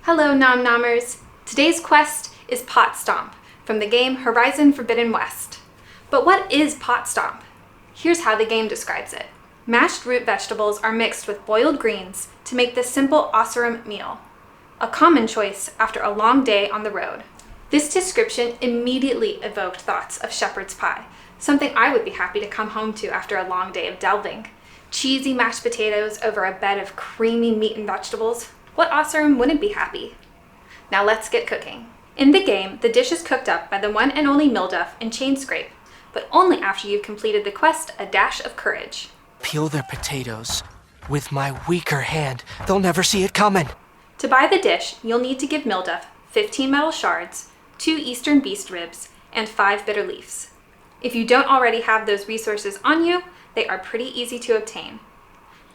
Hello Nom Nommers! Today's quest is Pot Stomp from the game Horizon Forbidden West. But what is Pot Stomp? Here's how the game describes it. Mashed root vegetables are mixed with boiled greens to make this simple Osserum meal, a common choice after a long day on the road. This description immediately evoked thoughts of shepherd's pie, something I would be happy to come home to after a long day of delving. Cheesy mashed potatoes over a bed of creamy meat and vegetables. What Osserum wouldn't be happy? Now let's get cooking. In the game, the dish is cooked up by the one and only Milduf and Chain Scrape, but only after you've completed the quest, A Dash of Courage. Peel their potatoes. With my weaker hand, they'll never see it coming. To buy the dish, you'll need to give Milduf 15 metal shards, 2 eastern beast ribs, and 5 bitter leaves. If you don't already have those resources on you, they are pretty easy to obtain.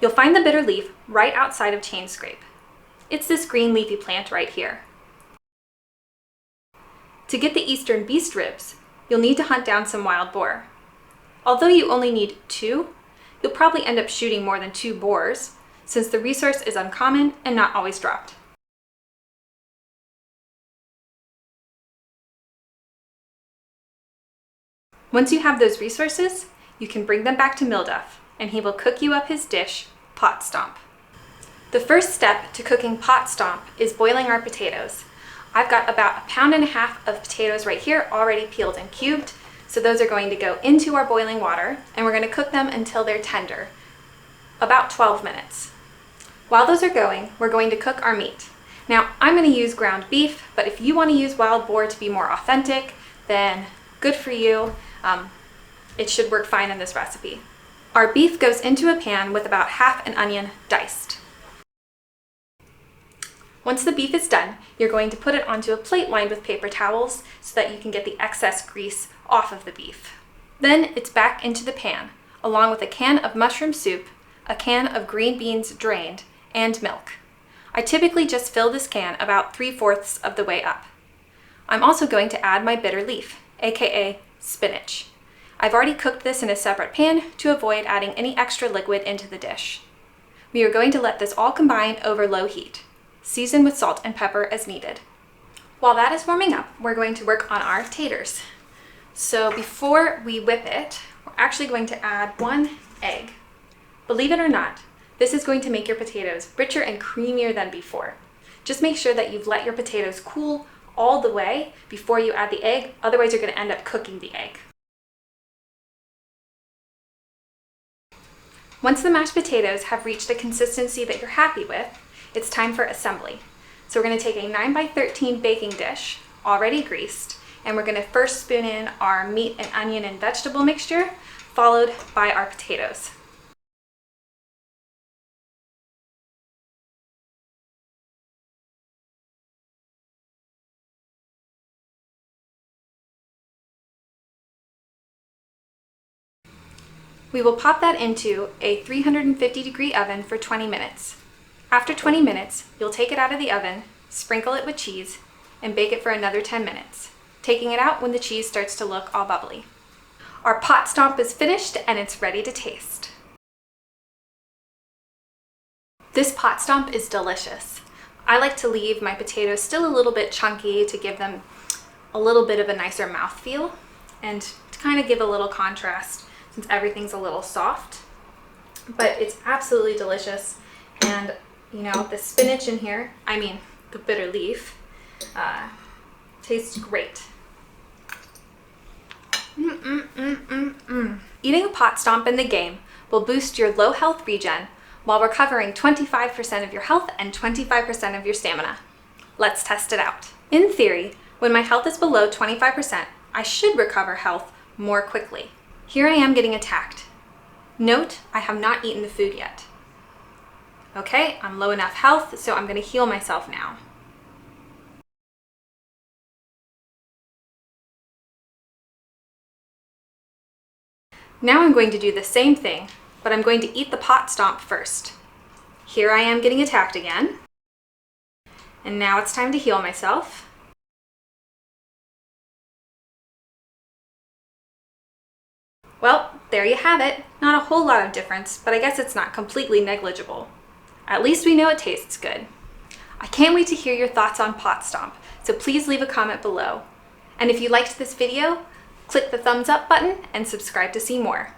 You'll find the bitter leaf right outside of Chain Scrape. It's this green leafy plant right here. To get the eastern beast ribs, you'll need to hunt down some wild boar. Although you only need 2, you'll probably end up shooting more than 2 boars, since the resource is uncommon and not always dropped. Once you have those resources, you can bring them back to Milduf, and he will cook you up his dish, Pot Stomp. The first step to cooking Pot Stomp is boiling our potatoes. I've got about 1.5 pounds of potatoes right here already peeled and cubed, so those are going to go into our boiling water, and we're going to cook them until they're tender, about 12 minutes. While those are going, we're going to cook our meat. Now, I'm going to use ground beef, but if you want to use wild boar to be more authentic, then good for you. It should work fine in this recipe. Our beef goes into a pan with about half an onion diced. Once the beef is done, you're going to put it onto a plate lined with paper towels so that you can get the excess grease off of the beef. Then it's back into the pan, along with a can of mushroom soup, a can of green beans drained, and milk. I typically just fill this can about 3/4 of the way up. I'm also going to add my bitter leaf, aka spinach. I've already cooked this in a separate pan to avoid adding any extra liquid into the dish. We are going to let this all combine over low heat. Season with salt and pepper as needed. While that is warming up, we're going to work on our taters. So before we whip it, we're actually going to add 1 egg. Believe it or not, this is going to make your potatoes richer and creamier than before. Just make sure that you've let your potatoes cool all the way before you add the egg, otherwise you're going to end up cooking the egg. Once the mashed potatoes have reached a consistency that you're happy with, it's time for assembly. So we're going to take a 9x13 baking dish, already greased, and we're going to first spoon in our meat and onion and vegetable mixture, followed by our potatoes. We will pop that into a 350-degree oven for 20 minutes. After 20 minutes, you'll take it out of the oven, sprinkle it with cheese, and bake it for another 10 minutes, taking it out when the cheese starts to look all bubbly. Our Pot Stomp is finished and it's ready to taste. This Pot Stomp is delicious. I like to leave my potatoes still a little bit chunky to give them a little bit of a nicer mouthfeel and to kind of give a little contrast since everything's a little soft. But it's absolutely delicious, and you know, the spinach in here, the bitter leaf, tastes great. Eating a Pot Stomp in the game will boost your low health regen while recovering 25% of your health and 25% of your stamina. Let's test it out. In theory, when my health is below 25%, I should recover health more quickly. Here I am getting attacked. Note, I have not eaten the food yet. Okay, I'm low enough health, so I'm going to heal myself now. Now I'm going to do the same thing, but I'm going to eat the Pot Stomp first. Here I am getting attacked again. And now it's time to heal myself. Well, there you have it. Not a whole lot of difference, but I guess it's not completely negligible. At least we know it tastes good. I can't wait to hear your thoughts on Pot Stomp, so please leave a comment below. And if you liked this video, click the thumbs up button and subscribe to see more.